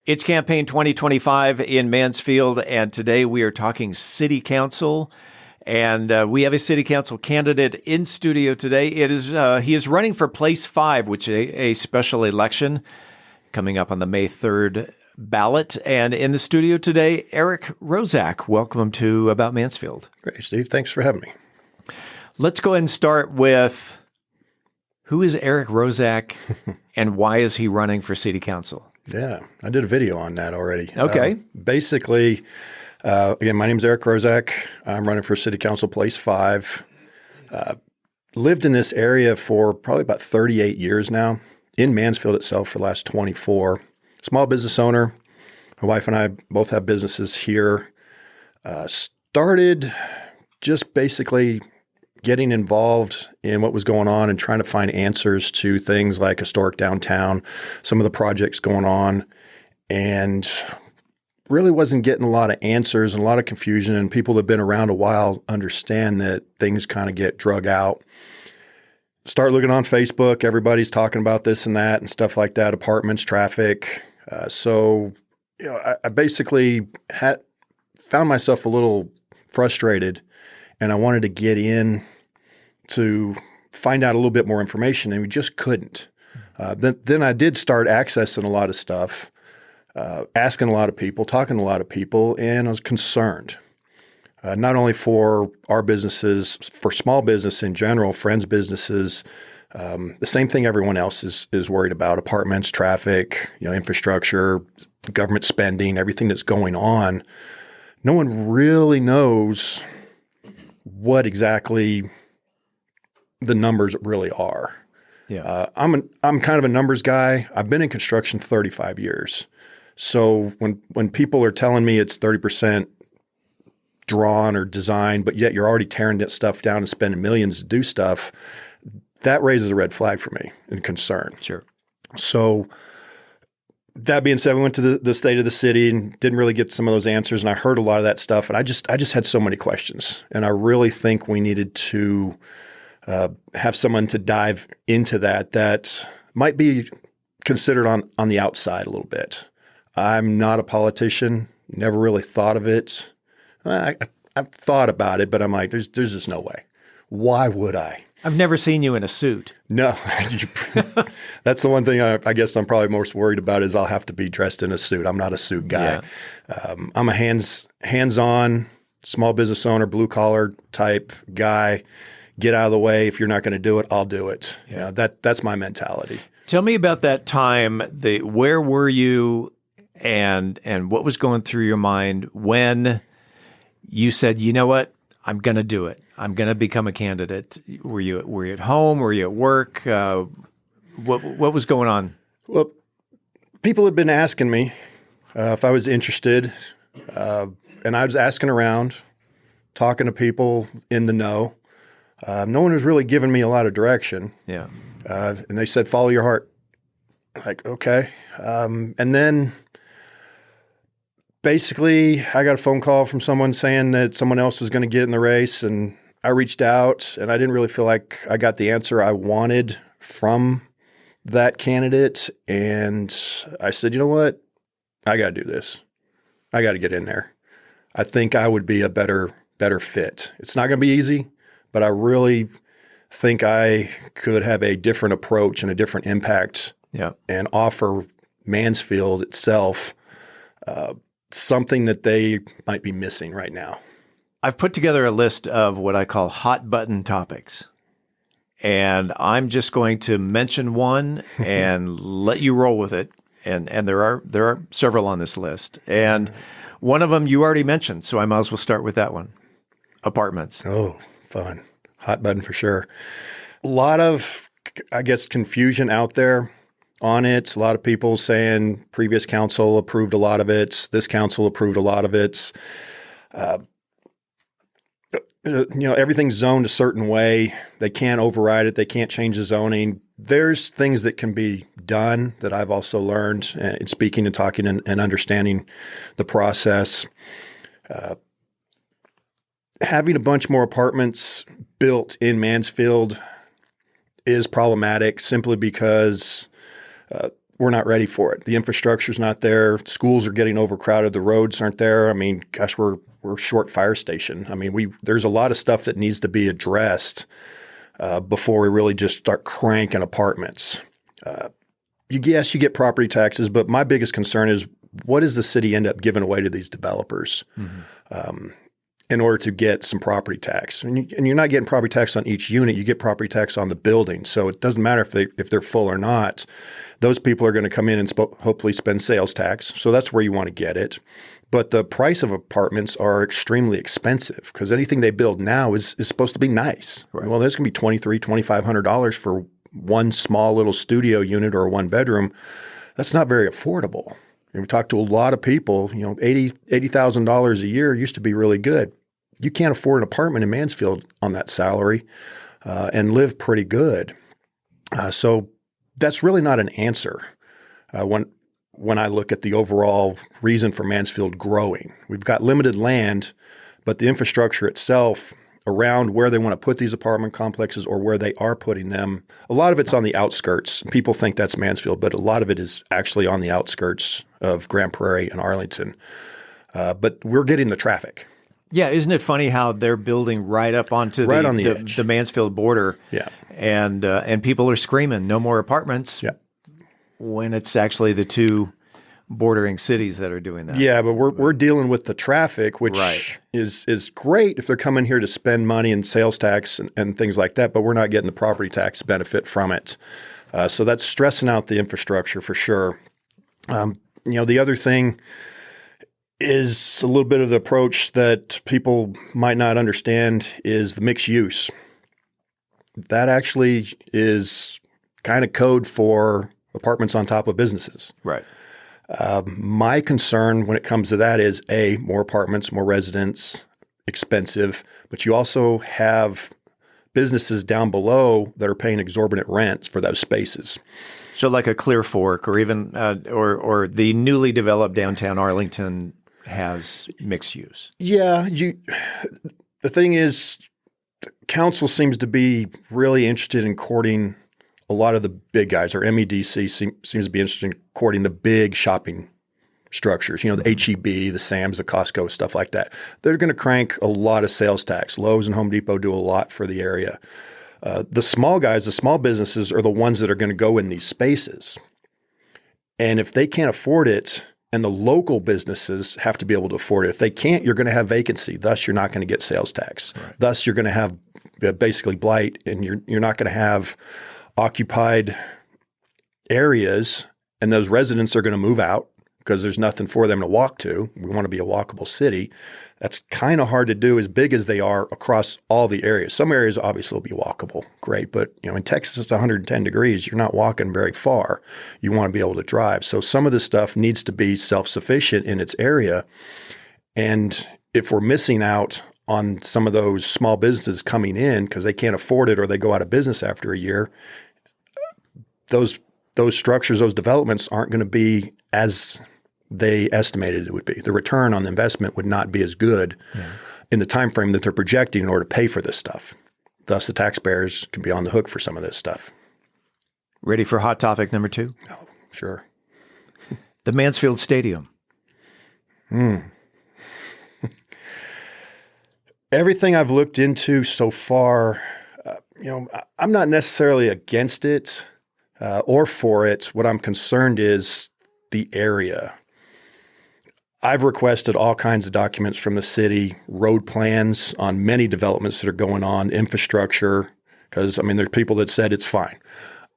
It's campaign 2025 in Mansfield, and today we are talking city council. And we have a city council candidate in studio today. He is running for place 5, which is a special election coming up on the May 3rd ballot. And in the studio today, Eric Rozak. Welcome to About Mansfield. Great, Steve. Thanks for having me. Let's go ahead and start with, who is Eric Rozak and why is he running for city council? Yeah, I did a video on that already. Okay. Basically, again, my name is Eric Rozak. I'm running for City Council Place 5. Lived in this area for probably about 38 years now, in Mansfield itself for the last 24. Small business owner. My wife and I both have businesses here. Started just basically getting involved in what was going on and trying to find answers to things like historic downtown, some of the projects going on, and really wasn't getting a lot of answers and a lot of confusion. And people that have been around a while understand that things kind of get drug out. Start looking on Facebook. Everybody's talking about this and that and stuff like that, apartments, traffic. So I basically found myself a little frustrated, and I wanted to get in to find out a little bit more information, and we just couldn't. Then I did start accessing a lot of stuff, asking a lot of people, talking to a lot of people, and I was concerned. Not only for our businesses, for small business in general, friends' businesses, the same thing everyone else is worried about: apartments, traffic, infrastructure, government spending, everything that's going on. No one really knows what exactly the numbers really are. Yeah. I'm kind of a numbers guy. I've been in construction 35 years. So when people are telling me it's 30% drawn or designed, but yet you're already tearing that stuff down and spending millions to do stuff, that raises a red flag for me and concern. Sure. So that being said, we went to the state of the city and didn't really get some of those answers. And I heard a lot of that stuff, and I just had so many questions. And I really think we needed to have someone to dive into that might be considered on the outside a little bit. I'm not a politician, never really thought of it. I've thought about it, but I'm like, there's just no way. Why would I? I've never seen you in a suit. No, that's the one thing I guess I'm probably most worried about is I'll have to be dressed in a suit. I'm not a suit guy. Yeah. I'm a hands-on small business owner, blue collar type guy. Get out of the way. If you're not going to do it, I'll do it. Yeah. That's my mentality. Tell me about that time. Where were you, and what was going through your mind when you said, you know what, I'm going to do it. I'm going to become a candidate. Were you at home? Were you at work? What was going on? Well, people had been asking me if I was interested, and I was asking around, talking to people in the know. No one was really giving me a lot of direction. Yeah. And they said, follow your heart. Like, okay. And then basically I got a phone call from someone saying that someone else was going to get in the race, and I reached out, and I didn't really feel like I got the answer I wanted from that candidate. And I said, you know what? I got to do this. I got to get in there. I think I would be a better fit. It's not going to be easy, but I really think I could have a different approach and a different impact. Yeah. And offer Mansfield itself something that they might be missing right now. I've put together a list of what I call hot button topics, and I'm just going to mention one and let you roll with it. And there are several on this list, and one of them you already mentioned, so I might as well start with that one. Apartments. Oh, fun. Hot button for sure. A lot of, I guess, confusion out there on it. A lot of people saying previous council approved a lot of it. This council approved a lot of it. Everything's zoned a certain way. They can't override it. They can't change the zoning. There's things that can be done that I've also learned in speaking and talking and understanding the process. Having a bunch more apartments built in Mansfield is problematic simply because we're not ready for it. The infrastructure's not there. Schools are getting overcrowded. The roads aren't there. I mean, gosh, we're short fire station. I mean, there's a lot of stuff that needs to be addressed before we really just start cranking apartments. Yes, you get property taxes, but my biggest concern is what does the city end up giving away to these developers in order to get some property tax? And you're not getting property tax on each unit. You get property tax on the building. So it doesn't matter if they're full or not. Those people are going to come in and hopefully spend sales tax. So that's where you want to get it. But the price of apartments are extremely expensive because anything they build now is supposed to be nice. Right. Well, there's going to be $2,500 for one small little studio unit or a one bedroom. That's not very affordable. And we talked to a lot of people, $80,000 a year used to be really good. You can't afford an apartment in Mansfield on that salary and live pretty good. So that's really not an answer when I look at the overall reason for Mansfield growing. We've got limited land, but the infrastructure itself around where they want to put these apartment complexes or where they are putting them, a lot of it's on the outskirts. People think that's Mansfield, but a lot of it is actually on the outskirts of Grand Prairie and Arlington. But we're getting the traffic. Yeah, isn't it funny how they're building right up onto the Mansfield border? Yeah, and people are screaming, "No more apartments!" Yeah, when it's actually the two bordering cities that are doing that. Yeah, but we're dealing with the traffic, which is great if they're coming here to spend money in sales tax and things like that, but we're not getting the property tax benefit from it. So that's stressing out the infrastructure for sure. The other thing is a little bit of the approach that people might not understand is the mixed use. That actually is kind of code for apartments on top of businesses. Right. My concern when it comes to that is more apartments, more residents, expensive, but you also have businesses down below that are paying exorbitant rents for those spaces. So like a Clear Fork or even or the newly developed downtown Arlington has mixed use. Yeah, the thing is, the council seems to be really interested in courting a lot of the big guys, or MEDC seems to be interested in courting the big shopping structures, the HEB, the Sam's, the Cosio, stuff like that. They're going to crank a lot of sales tax. Lowe's and Home Depot do a lot for the area. The small guys, the small businesses are the ones that are going to go in these spaces. And if they can't afford it, and the local businesses have to be able to afford it. If they can't, you're going to have vacancy. Thus, you're not going to get sales tax. Right. Thus, you're going to have basically blight, and you're not going to have occupied areas, and those residents are going to move out because there's nothing for them to walk to. We want to be a walkable city. That's kind of hard to do as big as they are across all the areas. Some areas obviously will be walkable, great, but in Texas it's 110 degrees. You're not walking very far. You want to be able to drive. So some of this stuff needs to be self-sufficient in its area. And if we're missing out on some of those small businesses coming in because they can't afford it or they go out of business after a year, those structures, those developments aren't going to be as they estimated it would be. The return on the investment would not be as good in the time frame that they're projecting in order to pay for this stuff. Thus, the taxpayers can be on the hook for some of this stuff. Ready for hot topic number 2? Oh, sure. The Mansfield Stadium. Everything I've looked into so far, I'm not necessarily against it or for it. What I'm concerned is the area. I've requested all kinds of documents from the city, road plans on many developments that are going on, infrastructure, because, there's people that said it's fine.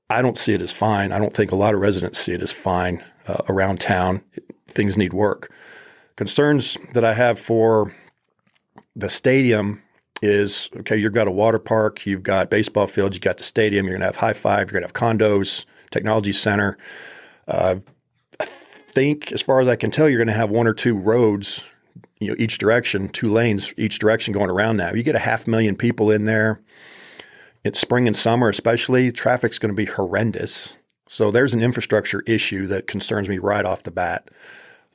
I don't see it as fine. I don't think a lot of residents see it as fine around town. Things need work. Concerns that I have for the stadium is, okay, you've got a water park, you've got baseball fields, you've got the stadium, you're going to have High Five, you're going to have condos, technology center. I think, as far as I can tell, you're going to have one or two roads, each direction, 2 lanes, each direction going around now. You get 500,000 people in there. It's spring and summer especially. Traffic's going to be horrendous. So there's an infrastructure issue that concerns me right off the bat.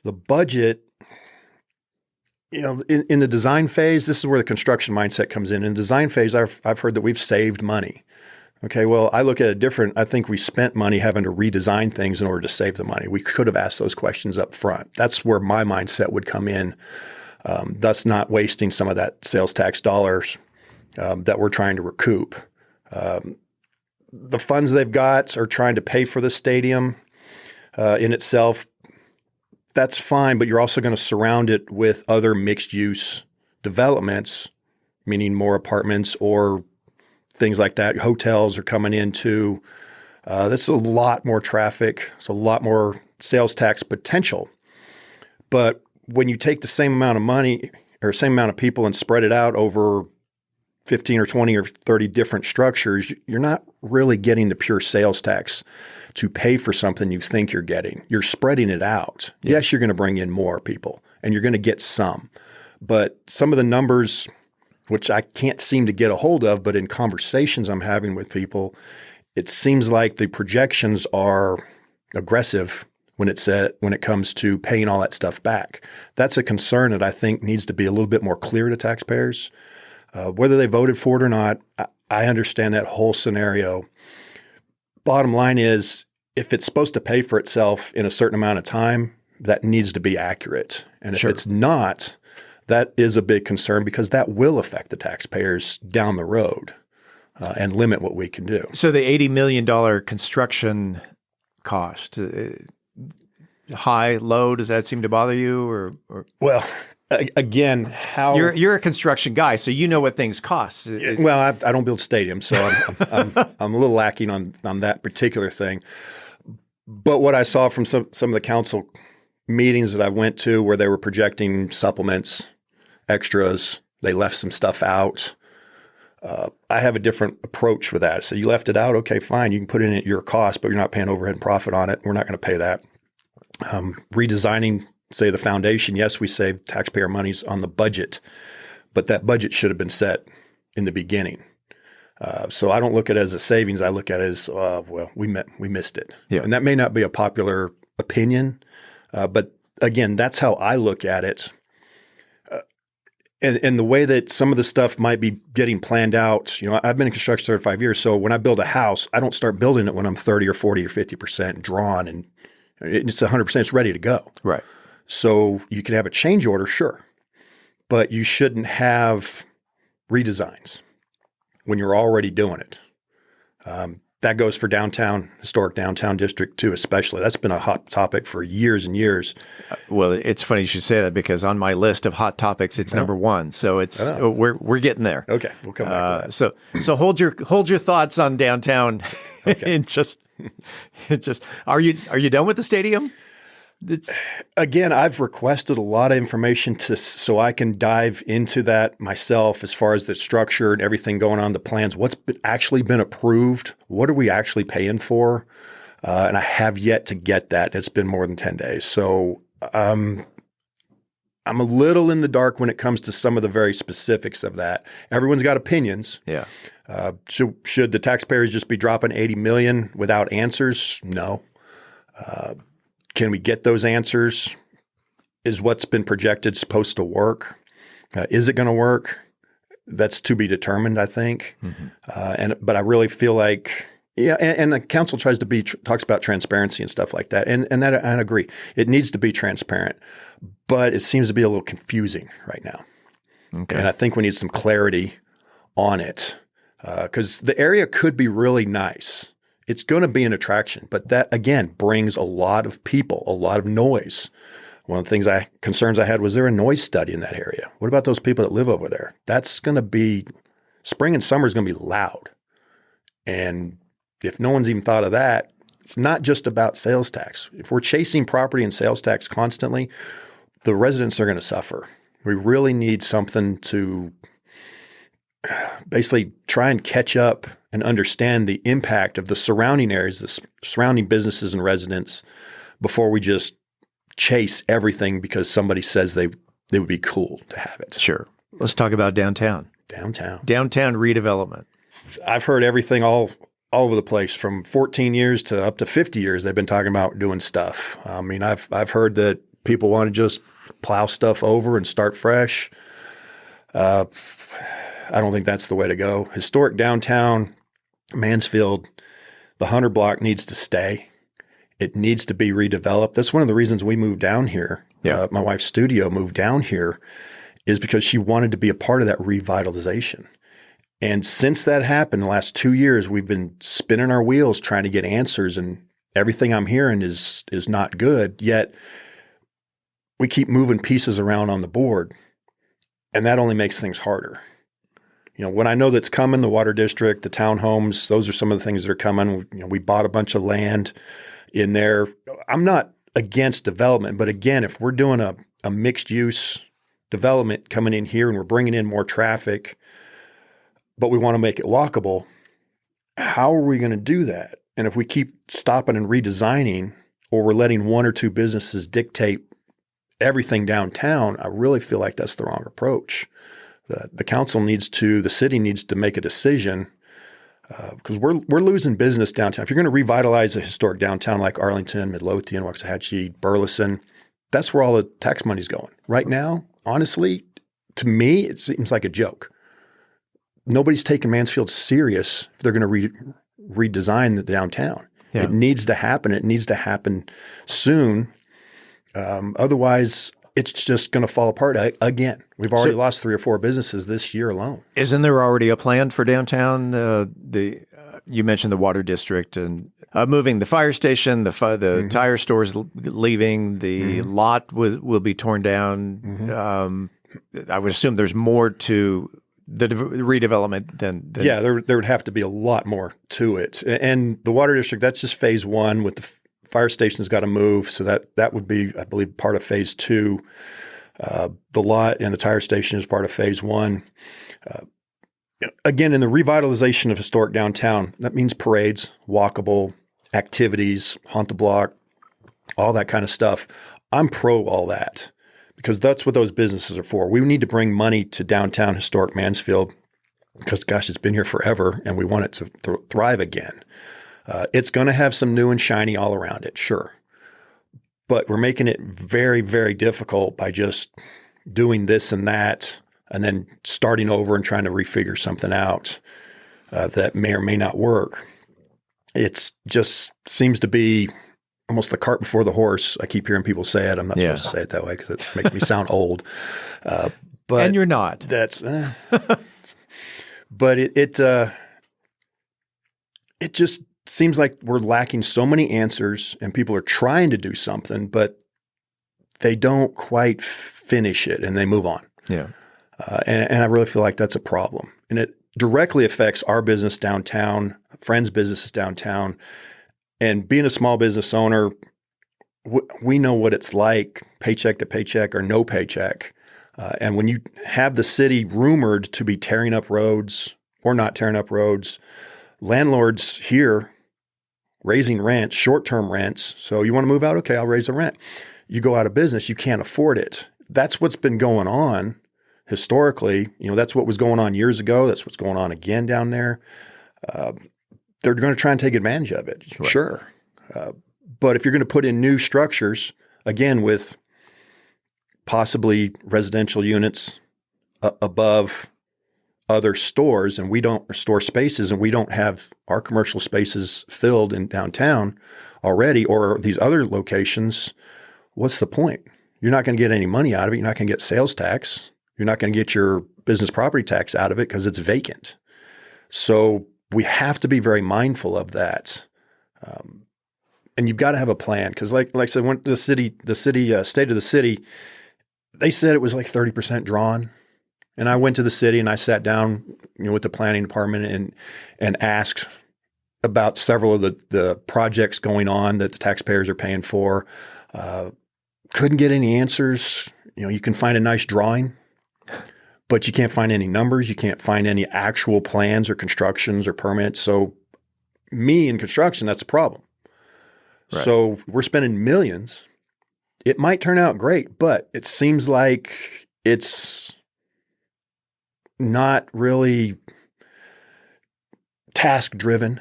The budget, in the design phase, this is where the construction mindset comes in. In the design phase, I've heard that we've saved money. Okay, well, I look at it different. I think we spent money having to redesign things in order to save the money. We could have asked those questions up front. That's where my mindset would come in, thus not wasting some of that sales tax dollars that we're trying to recoup. The funds they've got are trying to pay for the stadium in itself. That's fine, but you're also going to surround it with other mixed-use developments, meaning more apartments or things like that. Hotels are coming in too. That's a lot more traffic. It's a lot more sales tax potential. But when you take the same amount of money or same amount of people and spread it out over 15 or 20 or 30 different structures, you're not really getting the pure sales tax to pay for something you think you're getting. You're spreading it out. Yeah. Yes, you're going to bring in more people and you're going to get some. But some of the numbers, which I can't seem to get a hold of, but in conversations I'm having with people, it seems like the projections are aggressive when it comes to paying all that stuff back. That's a concern that I think needs to be a little bit more clear to taxpayers. Whether they voted for it or not, I understand that whole scenario. Bottom line is, if it's supposed to pay for itself in a certain amount of time, that needs to be accurate. And if it's not, that is a big concern because that will affect the taxpayers down the road and limit what we can do. So the $80 million construction cost, high, low, does that seem to bother you? Or? Well, again, how you're a construction guy, so you know what things cost. Well, I don't build stadiums, so I'm a little lacking on that particular thing. But what I saw from some of the council meetings that I went to, where they were projecting supplements, extras, they left some stuff out. I have a different approach with that. So you left it out, okay, fine, you can put it in at your cost, but you're not paying overhead and profit on it. We're not going to pay that. Redesigning, say, the foundation, yes, we save taxpayer monies on the budget, but that budget should have been set in the beginning. So I don't look at it as a savings. I look at it as, well, we missed it. Yeah. And that may not be a popular opinion, but again, that's how I look at it. And the way that some of the stuff might be getting planned out, I've been in construction 35 years. So when I build a house, I don't start building it when I'm 30 or 40 or 50% drawn and it's 100%, it's ready to go. Right. So you can have a change order, sure, but you shouldn't have redesigns when you're already doing it. That goes for historic downtown district too, especially. That's been a hot topic for years and years. Well, it's funny you should say that because on my list of hot topics, it's number one. So it's we're getting there. Okay, we'll come back to that. So hold your thoughts on downtown. Okay. Are you done with the stadium? Again, I've requested a lot of information so I can dive into that myself as far as the structure and everything going on, the plans, what's actually been approved, what are we actually paying for? And I have yet to get that. It's been more than 10 days. So I'm a little in the dark when it comes to some of the very specifics of that. Everyone's got opinions. Yeah. Should the taxpayers just be dropping $80 million without answers? No. Can we get those answers? Is what's been projected supposed to work? Is it going to work? That's to be determined, I think. Mm-hmm. But I really feel like, and the council talks about transparency and stuff like that, and that I agree. It needs to be transparent, but it seems to be a little confusing right now. Okay. And I think we need some clarity on it because the area could be really nice. It's going to be an attraction, but that, again, brings a lot of people, a lot of noise. One of the concerns I had was there a noise study in that area? What about those people that live over there? That's going to be, spring and summer is going to be loud. And if no one's even thought of that, it's not just about sales tax. If we're chasing property and sales tax constantly, the residents are going to suffer. We really need something to basically try and catch up and understand the impact of the surrounding areas, the surrounding businesses and residents before we just chase everything because somebody says they would be cool to have it. Sure. Let's talk about downtown. Downtown redevelopment. I've heard everything all over the place from 14 years to up to 50 years. They've been talking about doing stuff. I mean, I've heard that people want to just plow stuff over and start fresh. I don't think that's the way to go. Historic downtown Mansfield, the Hunter Block needs to stay. It needs to be redeveloped. That's one of the reasons we moved down here. Yeah. My wife's studio moved down here is because she wanted to be a part of that revitalization. And since that happened, the last 2 years, we've been spinning our wheels trying to get answers, and everything I'm hearing is not good. Yet we keep moving pieces around on the board, and that only makes things harder. When I know that's coming, the water district, the townhomes, those are some of the things that are coming. We bought a bunch of land in there. I'm not against development, but again, if we're doing a mixed use development coming in here and we're bringing in more traffic, but we want to make it walkable, how are we going to do that? And if we keep stopping and redesigning, or we're letting one or two businesses dictate everything downtown, I really feel like that's the wrong approach. The city needs to make a decision, because we're losing business downtown. If you're going to revitalize a historic downtown like Arlington, Midlothian, Waxahachie, Burleson, that's where all the tax money's going. Right now, honestly, to me, it seems like a joke. Nobody's taking Mansfield serious if they're going to redesign the downtown. Yeah. It needs to happen. It needs to happen soon. Otherwise, it's just going to fall apart again. We've already lost 3 or 4 businesses this year alone. Isn't there already a plan for downtown? You mentioned the water district and moving the fire station, the tire stores leaving, the lot will be torn down. I would assume there's more to the redevelopment than yeah, there would have to be a lot more to it. And the water district, that's just phase 1 with the fire station's got to move. So that would be, I believe, part of phase 2. The lot and the tire station is part of phase 1. Again, in the revitalization of historic downtown, that means parades, walkable activities, haunt the block, all that kind of stuff. I'm pro all that, because that's what those businesses are for. We need to bring money to downtown historic Mansfield because, gosh, it's been here forever and we want it to thrive again. It's going to have some new and shiny all around it, sure. But we're making it very, very difficult by just doing this and that and then starting over and trying to refigure something out that may or may not work. It just seems to be almost the cart before the horse. I keep hearing people say it. I'm not supposed to say it that way because it makes me sound old. But and you're not. That's. But it just seems like we're lacking so many answers, and people are trying to do something, but they don't quite finish it, and they move on. Yeah. And I really feel like that's a problem, and it directly affects our business downtown, friends' businesses downtown. And being a small business owner, we know what it's like, paycheck to paycheck or no paycheck. And when you have the city rumored to be tearing up roads or not tearing up roads, landlords here raising rents, short-term rents. So you want to move out? Okay, I'll raise the rent. You go out of business, you can't afford it. That's what's been going on historically. That's what was going on years ago. That's what's going on again down there. They're going to try and take advantage of it. Right. Sure. But if you're going to put in new structures, again, with possibly residential units above other stores, and we don't store spaces, and we don't have our commercial spaces filled in downtown already, or these other locations, what's the point? You're not going to get any money out of it. You're not going to get sales tax. You're not going to get your business property tax out of it because it's vacant. So we have to be very mindful of that. And you've got to have a plan, because like I said, when the state of the city, they said it was like 30% drawn. And I went to the city and I sat down, with the planning department and asked about several of the projects going on that the taxpayers are paying for. Couldn't get any answers. You can find a nice drawing, but you can't find any numbers. You can't find any actual plans or constructions or permits. So me in construction, that's a problem. Right. So we're spending millions. It might turn out great, but it seems like it's not really task driven.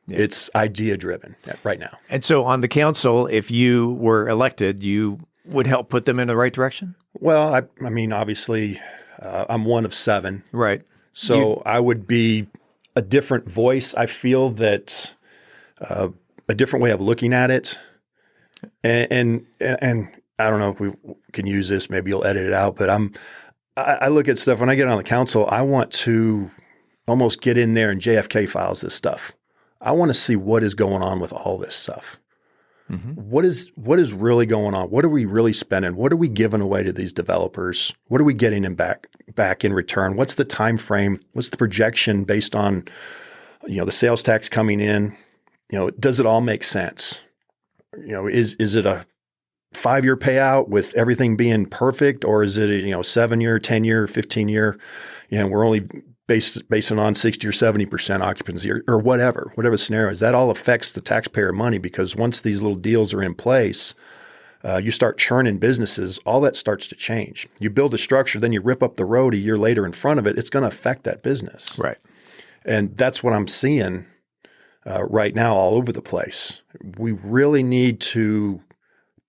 Yeah. It's idea driven right now. And so on the council, if you were elected, you would help put them in the right direction? Well, I mean, obviously, I'm one of 7. Right. So I would be a different voice. I feel that a different way of looking at it. And I don't know if we can use this. Maybe you'll edit it out. But I look at stuff when I get on the council. I want to almost get in there and JFK files this stuff. I want to see what is going on with all this stuff. Mm-hmm. What is really going on? What are we really spending? What are we giving away to these developers? What are we getting them back in return? What's the time frame? What's the projection based on, the sales tax coming in? Does it all make sense? Is it a 5-year payout with everything being perfect, or is it a 7-year, 10-year, 15-year? We're only basing on 60 or 70% occupancy or whatever scenario is. That all affects the taxpayer money, because once these little deals are in place, you start churning businesses, all that starts to change. You build a structure, then you rip up the road a year later in front of it, it's going to affect that business. Right. And that's what I'm seeing right now all over the place. We really need to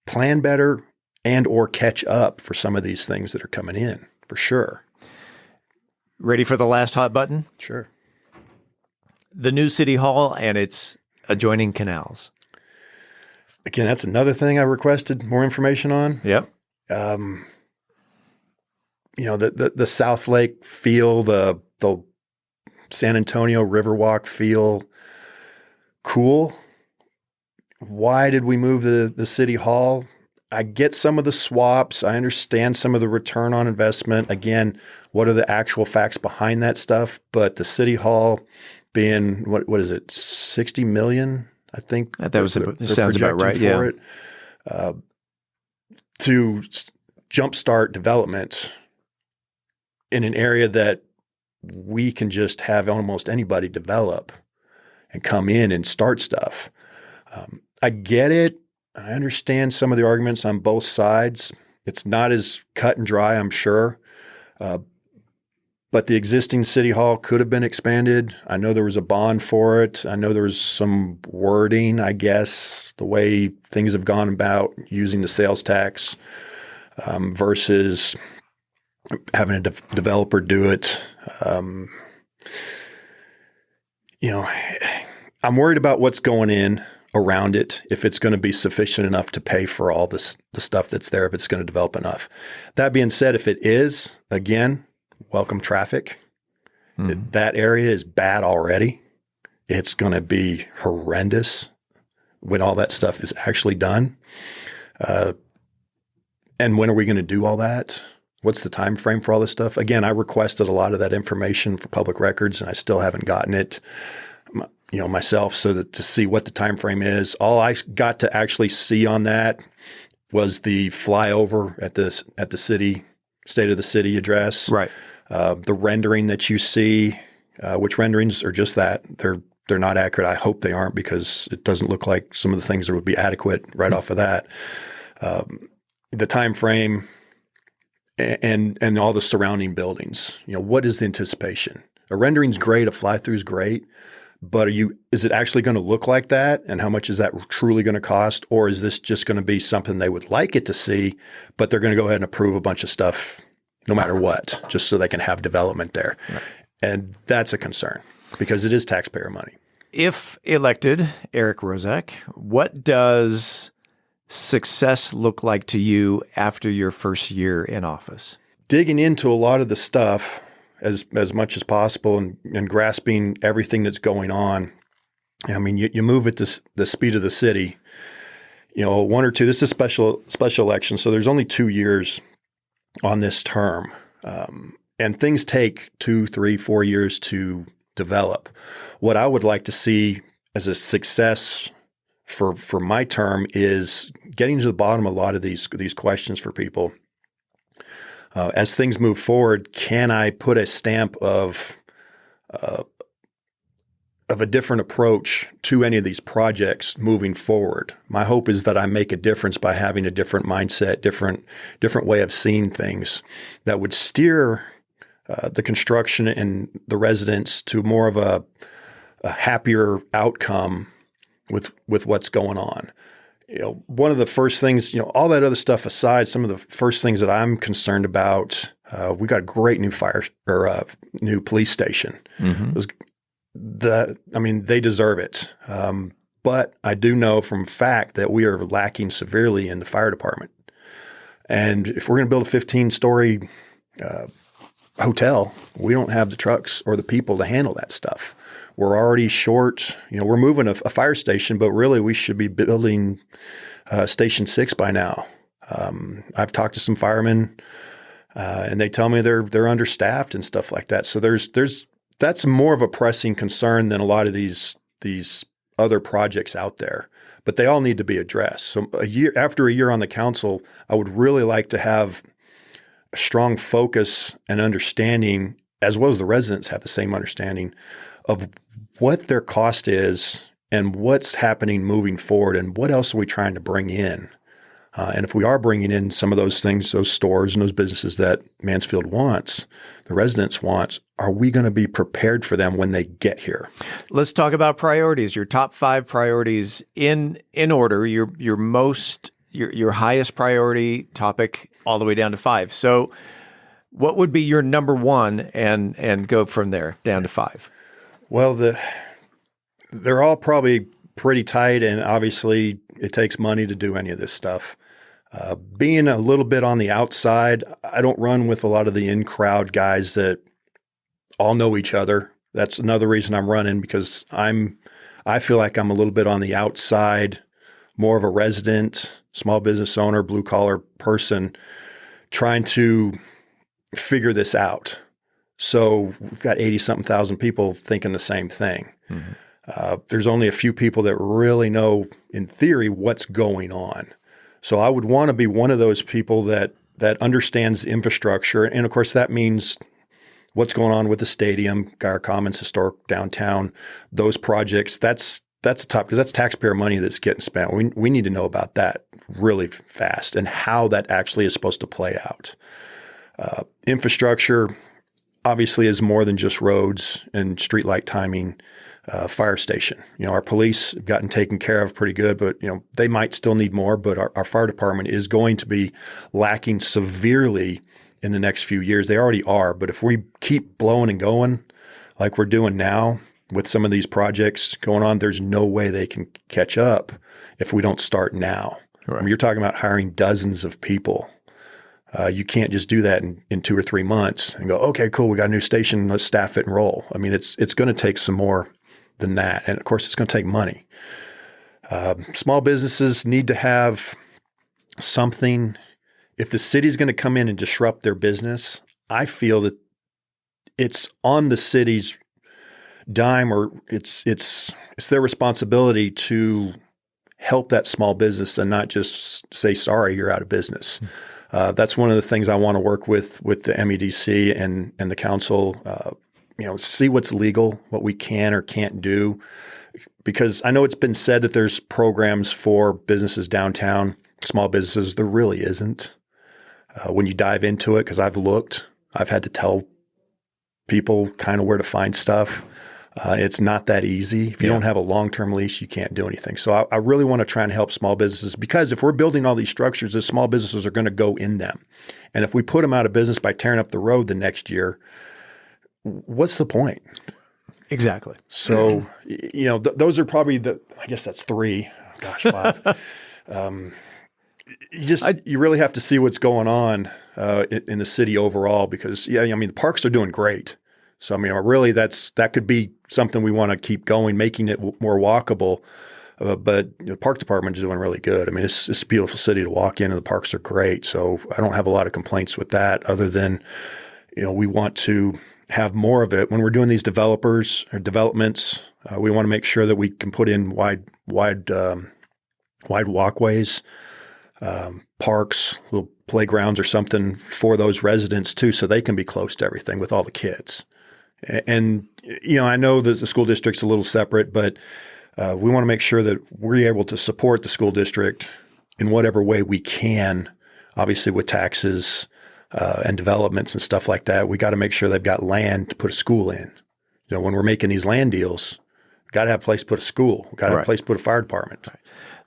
plan better and or catch up for some of these things that are coming in, for sure. Ready for the last hot button? Sure. The new city hall and its adjoining canals. Again, that's another thing I requested more information on. Yep. The South Lake feel, the San Antonio Riverwalk feel, cool. Why did we move the city hall? I get some of the swaps. I understand some of the return on investment. Again, what are the actual facts behind that stuff? But the city hall being, what is it, 60 million? I think that sounds about right. Yeah. To jumpstart development in an area that we can just have almost anybody develop and come in and start stuff. I get it. I understand some of the arguments on both sides. It's not as cut and dry, I'm sure. But the existing city hall could have been expanded. I know there was a bond for it. I know there was some wording, I guess, the way things have gone about using the sales tax versus having a developer do it. I'm worried about what's going in around it, if it's going to be sufficient enough to pay for all the stuff that's there, if it's going to develop enough. That being said, if it is, again, welcome traffic. Mm-hmm. That area is bad already. It's going to be horrendous when all that stuff is actually done. And when are we going to do all that? What's the time frame for all this stuff? Again, I requested a lot of that information for public records, and I still haven't gotten it. Myself, so that to see what the time frame is. All I got to actually see on that was the flyover at the city State of the City address. Right. The rendering that you see, which renderings are just that. They're not accurate. I hope they aren't, because it doesn't look like some of the things that would be adequate right off of that. The time frame and all the surrounding buildings. What is the anticipation? A rendering's great, a fly-through is great. But is it actually going to look like that? And how much is that truly going to cost? Or is this just going to be something they would like it to see, but they're going to go ahead and approve a bunch of stuff no matter what, just so they can have development there? Right. And that's a concern, because it is taxpayer money. If elected, Eric Rozak, what does success look like to you after your first year in office? Digging into a lot of the stuff as much as possible and grasping everything that's going on. I mean, you move at the speed of the city. 1 or 2. This is a special election, so there's only 2 years on this term, and things take 2, 3, 4 years to develop. What I would like to see as a success for my term is getting to the bottom of a lot of these questions for people. As things move forward, can I put a stamp of a different approach to any of these projects moving forward? My hope is that I make a difference by having a different mindset, different way of seeing things that would steer the construction and the residents to more of a happier outcome with what's going on. One of the first things, all that other stuff aside, some of the first things that I'm concerned about, we got a great new new police station. Mm-hmm. they deserve it. But I do know from fact that we are lacking severely in the fire department. And if we're going to build a 15-story hotel, we don't have the trucks or the people to handle that stuff. We're already short. We're moving a fire station, but really we should be building Station 6 by now. I've talked to some firemen, and they tell me they're understaffed and stuff like that. So that's more of a pressing concern than a lot of these other projects out there. But they all need to be addressed. So after a year on the council, I would really like to have a strong focus and understanding, as well as the residents have the same understanding of what their cost is and what's happening moving forward and what else are we trying to bring in. And if we are bringing in some of those things, those stores and those businesses that Mansfield wants, the residents want, are we going to be prepared for them when they get here? Let's talk about priorities. Your top 5 priorities in order. Your highest priority topic all the way down to 5. So, what would be your number 1, and go from there down to 5? Well, they're all probably pretty tight, and obviously it takes money to do any of this stuff. Being a little bit on the outside, I don't run with a lot of the in-crowd guys that all know each other. That's another reason I'm running, because I feel like I'm a little bit on the outside, more of a resident, small business owner, blue-collar person trying to figure this out. So we've got 80-something thousand people thinking the same thing. Mm-hmm. There's only a few people that really know, in theory, what's going on. So I would want to be one of those people that understands the infrastructure. And of course, that means what's going on with the stadium, Geyer Commons, historic downtown, those projects. That's tough, because that's taxpayer money that's getting spent. We need to know about that really fast and how that actually is supposed to play out. Infrastructure obviously is more than just roads and streetlight timing. Fire station. Our police have gotten taken care of pretty good, but they might still need more. But our fire department is going to be lacking severely in the next few years. They already are, but if we keep blowing and going like we're doing now with some of these projects going on, there's no way they can catch up if we don't start now. Right. You're talking about hiring dozens of people. You can't just do that in 2 or 3 months and go, okay, cool, we got a new station, let's staff it and roll. It's going to take some more than that. And of course, it's going to take money. Small businesses need to have something. If the city's going to come in and disrupt their business, I feel that it's on the city's dime, or it's their responsibility to help that small business and not just say, sorry, you're out of business. That's one of the things I want to work with the MEDC and the council. See what's legal, what we can or can't do. Because I know it's been said that there's programs for businesses downtown, small businesses. There really isn't. When you dive into it, because I've had to tell people kind of where to find stuff. It's not that easy. If you don't have a long-term lease, you can't do anything. So I really want to try and help small businesses, because if we're building all these structures, the small businesses are going to go in them. And if we put them out of business by tearing up the road the next year, what's the point? Exactly. So, those are probably I guess that's 3. Gosh, 5. You really have to see what's going on in the city overall, because, the parks are doing great. So, really that could be something we want to keep going, making it more walkable. But the park department is doing really good. It's a beautiful city to walk in, and the parks are great. So I don't have a lot of complaints with that, other than, we want to have more of it when we're doing these developments. We want to make sure that we can put in wide walkways, parks, little playgrounds or something for those residents too, so they can be close to everything with all the kids. And I know that the school district's a little separate, but we want to make sure that we're able to support the school district in whatever way we can. Obviously, with taxes and developments and stuff like that, we got to make sure they've got land to put a school in. When we're making these land deals, we got to have a place to put a school. We got to have a place to put a fire department. Right.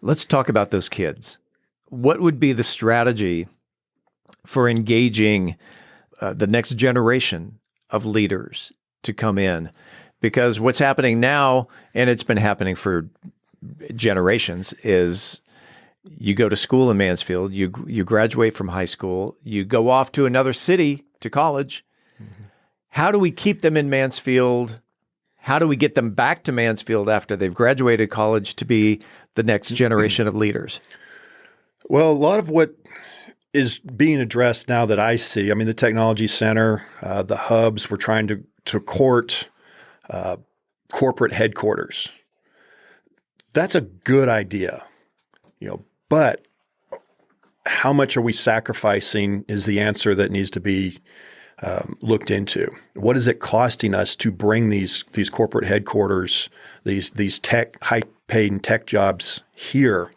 Let's talk about those kids. What would be the strategy for engaging the next generation of leaders to come in? Because what's happening now, and it's been happening for generations, is you go to school in Mansfield, you graduate from high school, you go off to another city to college. How do we keep them in Mansfield? How do we get them back to Mansfield after they've graduated college to be the next generation of leaders? Well, a lot of what is being addressed now that I see, I mean, the technology center, the hubs, we're trying to court corporate headquarters. That's a good idea, but how much are we sacrificing is the answer that needs to be looked into. What is it costing us to bring these corporate headquarters, these high-paid tech jobs here,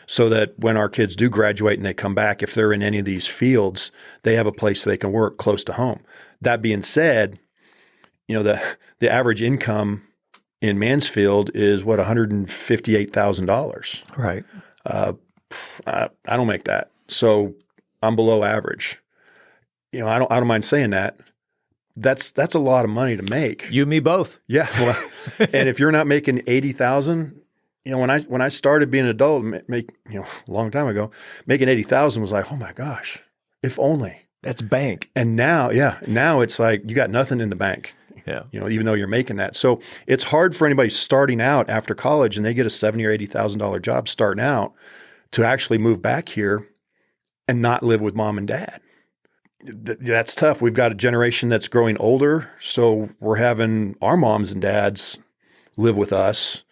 so that when our kids do graduate and they come back, if they're in any of these fields, they have a place they can work close to home. That being said, the average income in Mansfield is $158,000. Right. I don't make that, so I'm below average. I don't mind saying that. That's a lot of money to make. You and me both. Yeah. Well, and if you're not making $80,000, when I started being an adult, a long time ago, making $80,000 was like, oh my gosh, if only. That's bank. And now it's like you got nothing in the bank. Yeah. Even though you're making that. So it's hard for anybody starting out after college and they get a $70,000 or $80,000 job starting out to actually move back here and not live with mom and dad. That's tough. We've got a generation that's growing older, so we're having our moms and dads live with us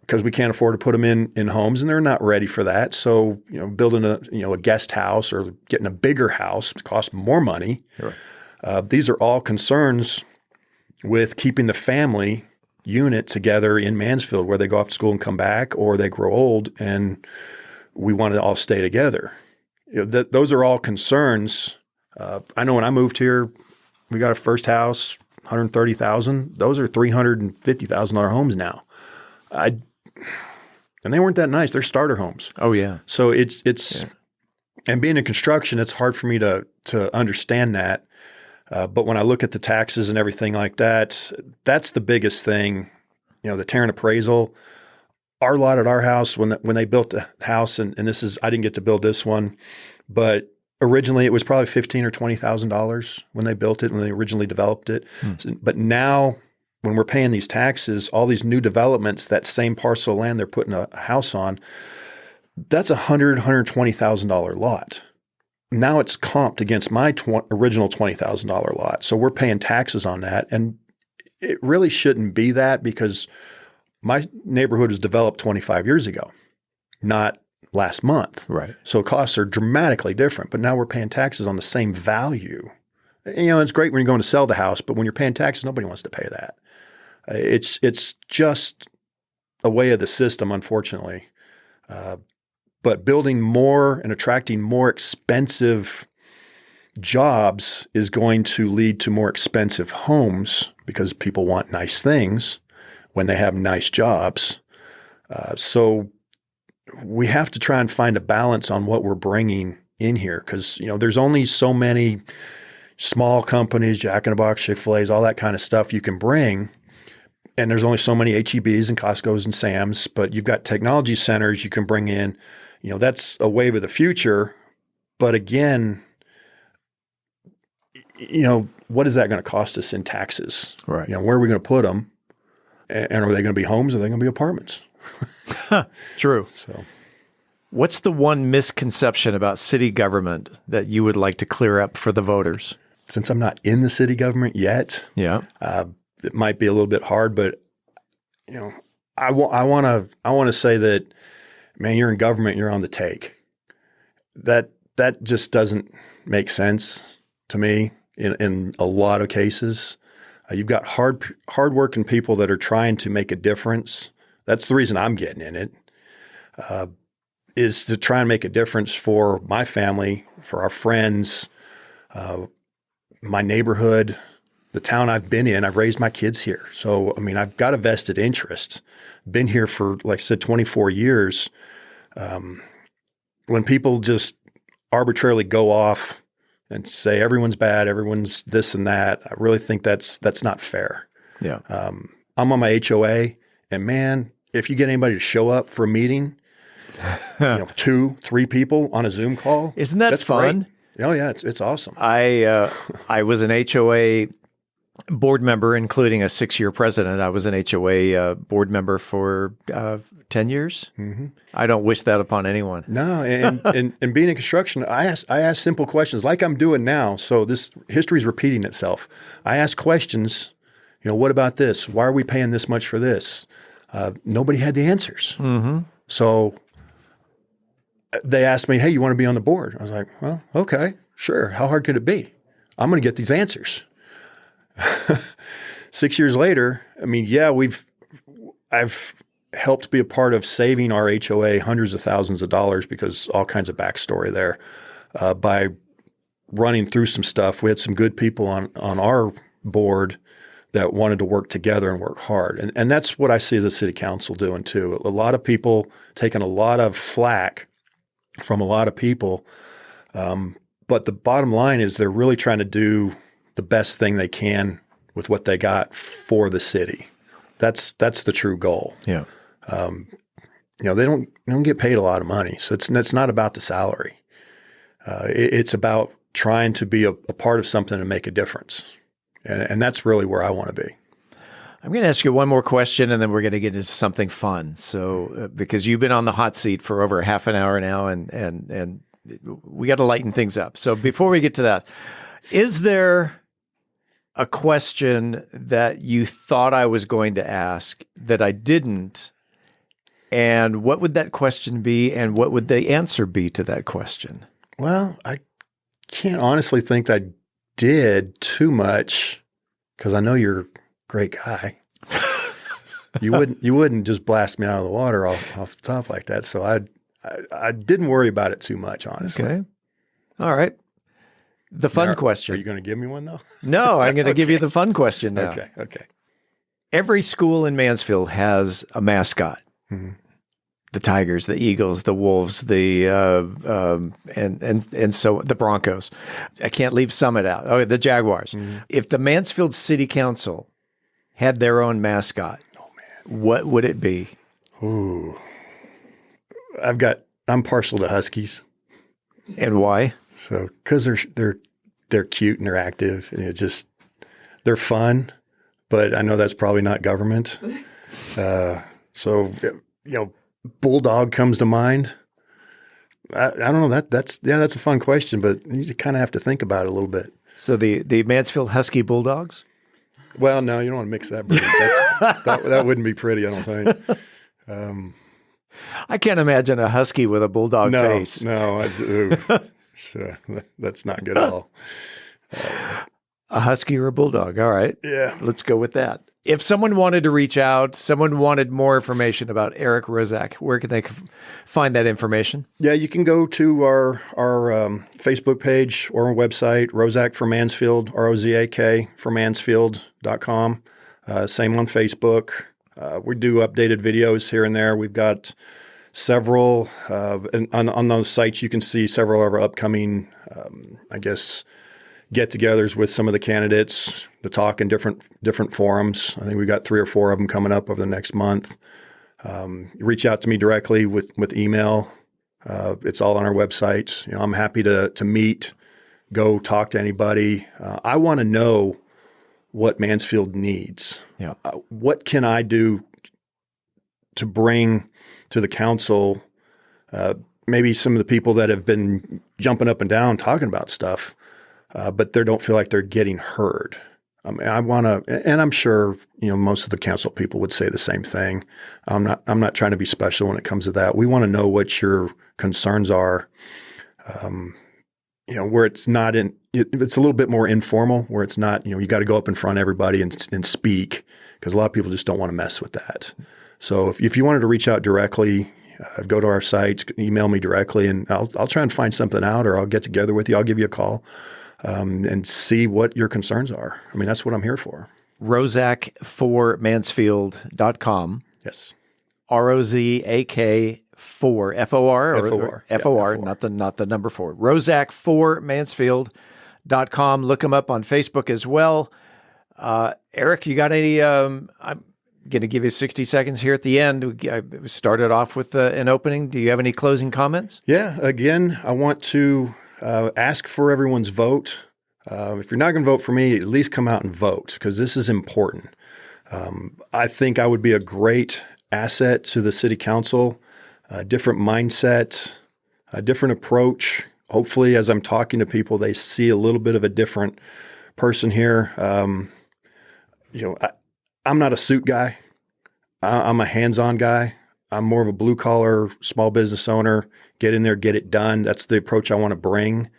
because we can't afford to put them in homes, and they're not ready for that. So, building a guest house or getting a bigger house costs more money. Sure. These are all concerns with keeping the family unit together in Mansfield, where they go off to school and come back, or they grow old, and we want to all stay together. Those are all concerns. I know when I moved here, we got a first house, $130,000. Those are $350,000 homes now. And they weren't that nice. They're starter homes. Oh yeah. So it's and being in construction, it's hard for me to understand that. But when I look at the taxes and everything like that, that's the biggest thing. The Tarrant appraisal. Our lot at our house, when they built the house, and this is, I didn't get to build this one, but originally it was probably $15,000 or $20,000 when they built it, when they originally developed it. But now when we're paying these taxes, all these new developments, that same parcel of land they're putting a house on, that's $120,000 lot. Now it's comped against my original $20,000 lot. So we're paying taxes on that. And it really shouldn't be that, because my neighborhood was developed 25 years ago, not last month. Right. So costs are dramatically different, but now we're paying taxes on the same value. It's great when you're going to sell the house, but when you're paying taxes, nobody wants to pay that. It's just a way of the system, unfortunately. But building more and attracting more expensive jobs is going to lead to more expensive homes, because people want nice things when they have nice jobs. So we have to try and find a balance on what we're bringing in here, because, there's only so many small companies, Jack in the Box, Chick-fil-A's, all that kind of stuff you can bring. And there's only so many H-E-B's and Costco's and Sam's, but you've got technology centers you can bring in. That's a wave of the future. But again, what is that going to cost us in taxes? Right. Where are we going to put them? And are they going to be homes, or are they going to be apartments? True. So, what's the one misconception about city government that you would like to clear up for the voters? Since I'm not in the city government yet, yeah, it might be a little bit hard. But I want to say that, man, you're in government, you're on the take. That just doesn't make sense to me in a lot of cases. You've got hardworking people that are trying to make a difference. That's the reason I'm getting in it, is to try and make a difference for my family, for our friends, my neighborhood, the town I've been in. I've raised my kids here. So, I've got a vested interest. Been here for, like I said, 24 years. When people just arbitrarily go off and say everyone's bad, everyone's this and that, I really think that's not fair. Yeah. I'm on my HOA, and man, if you get anybody to show up for a meeting, 2, 3 people on a Zoom call, Isn't that that's fun? Great. Oh yeah, it's awesome. I was an HOA board member, including a 6-year president. I was an HOA board member for 10 years. Mm-hmm. I don't wish that upon anyone. No, and being in construction, I ask simple questions like I'm doing now. So this history is repeating itself. I ask questions. What about this? Why are we paying this much for this? Nobody had the answers. Mm-hmm. So they asked me, "Hey, you want to be on the board?" I was like, "Well, okay, sure. How hard could it be? I'm going to get these answers." 6 years later, I mean, yeah, I've helped be a part of saving our HOA hundreds of thousands of dollars because all kinds of backstory there by running through some stuff. We had some good people on our board that wanted to work together and work hard. And that's what I see as a city council doing too. A lot of people taking a lot of flack from a lot of people. But the bottom line is they're really trying to do the best thing they can with what they got for the city. That's the true goal. Yeah. They don't get paid a lot of money. So it's not about the salary. It's about trying to be a part of something and make a difference. And that's really where I want to be. I'm going to ask you one more question, and then we're going to get into something fun. So, because you've been on the hot seat for over half an hour now, and we got to lighten things up. So, before we get to that, is there a question that you thought I was going to ask that I didn't? And what would that question be, and what would the answer be to that question? Well, I can't honestly think I did too much because I know you're a great guy. You wouldn't just blast me out of the water off the top like that. So I didn't worry about it too much, honestly. Okay. All right. The fun question. Are you going to give me one though? No, I'm going to give you the fun question now. Okay. Every school in Mansfield has a mascot. Mm-hmm. The Tigers, the Eagles, the Wolves, and so the Broncos. I can't leave Summit out. Oh, the Jaguars. Mm-hmm. If the Mansfield City Council had their own mascot, what would it be? Ooh, I'm partial to Huskies. And why? So, because they're cute and they're active and they're fun, but I know that's probably not government. Bulldog comes to mind. I don't know. That's a fun question, but you kind of have to think about it a little bit. So the Mansfield Husky Bulldogs? Well, no, you don't want to mix that breed. That wouldn't be pretty, I don't think. I can't imagine a husky with a bulldog face. No, that's not good at all. A husky or a bulldog. All right. Yeah. Let's go with that. If someone wanted to reach out, someone wanted more information about Eric Rozak, where can they find that information? Yeah, you can go to our Facebook page or our website, Rozak for Mansfield, ROZAK for Mansfield.com. Same on Facebook. We do updated videos here and there. We've got several, and on those sites you can see several of our upcoming, get-togethers with some of the candidates to talk in different forums. I think we've got 3 or 4 of them coming up over the next month. Reach out to me directly with email. It's all on our website. I'm happy to meet, go talk to anybody. I want to know what Mansfield needs. Yeah. What can I do to bring to the council? Maybe some of the people that have been jumping up and down talking about stuff, but they don't feel like they're getting heard. I want to, and I'm sure most of the council people would say the same thing. I'm not trying to be special when it comes to that. We want to know what your concerns are. Where it's not it's a little bit more informal, where it's not you got to go up in front of everybody and speak, because a lot of people just don't want to mess with that. So if you wanted to reach out directly, go to our site, email me directly, and I'll try and find something out, or I'll get together with you. I'll give you a call. And see what your concerns are. I mean, that's what I'm here for. Rozak for Mansfield.com. Yes. ROZAK 4 FOR FOR. FOR, not the number 4. Rozak for Mansfield.com. Look him up on Facebook as well. Eric, you got any? I'm going to give you 60 seconds here at the end. We started off with an opening. Do you have any closing comments? Yeah, again, I want to ask for everyone's vote. If you're not going to vote for me, at least come out and vote because this is important. I think I would be a great asset to the city council, a different mindset, a different approach. Hopefully, as I'm talking to people, they see a little bit of a different person here. I'm not a suit guy. I'm a hands-on guy. I'm more of a blue-collar small business owner. Get in there, get it done. That's the approach I want to bring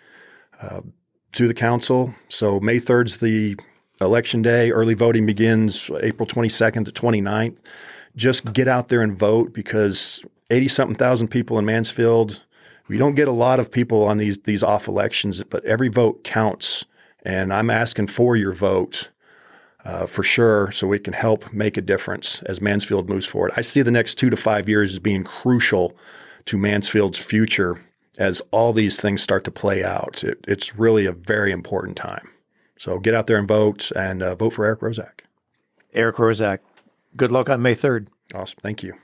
to the council. So May 3rd's the election day. Early voting begins April 22nd to 29th. Just get out there and vote because 80-something thousand people in Mansfield, we don't get a lot of people on these off elections, but every vote counts. And I'm asking for your vote for sure so we can help make a difference as Mansfield moves forward. I see the next 2 to 5 years as being crucial to Mansfield's future as all these things start to play out. It's really a very important time. So get out there and vote for Eric Rozak. Eric Rozak, good luck on May 3rd. Awesome. Thank you.